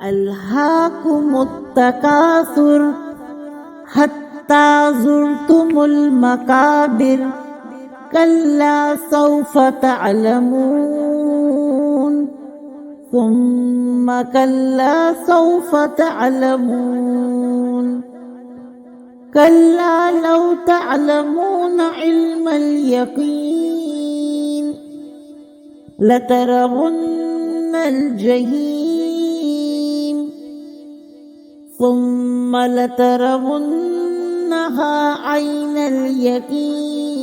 ألهاكم التكاثر حتى زرتم المقابر كلا سوف تعلمون ثم كلا سوف تعلمون كلا لو تعلمون علم اليقين لترون الجحيم ثم لترونها عين اليقين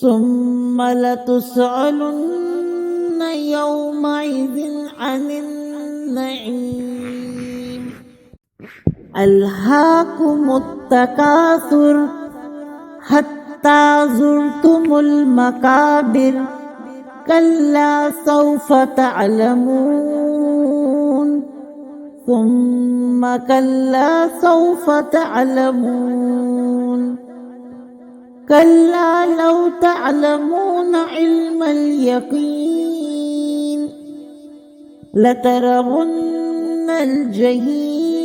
ثم لتسألن يومئذ عن النعيم. ألهاكم التكاثر حتى زرتم المقابر كلا سوف تعلمون ثم كلا سوف تعلمون كلا لو تعلمون علم اليقين لترون الجحيم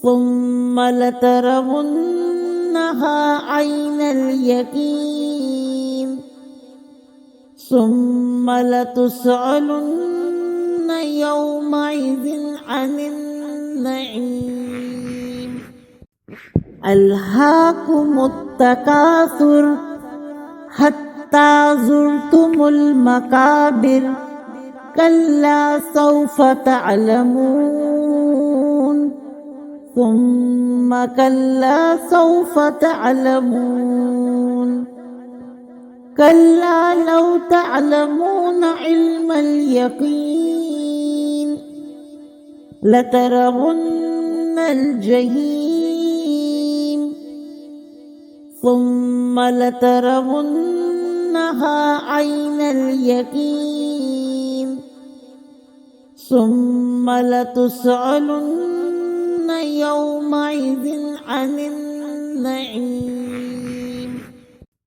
ثم لترونها عين اليقين ثم لتسألن يومئذ عن النعيم. ألهاكم التكاثر حتى زرتم المقابر كلا سوف تعلمون ثم كلا سوف تعلمون كلا لو تعلمون علم اليقين لترون الجحيم ثم لترونها عين اليقين ثم لتسألن يومئذ عن النعيم.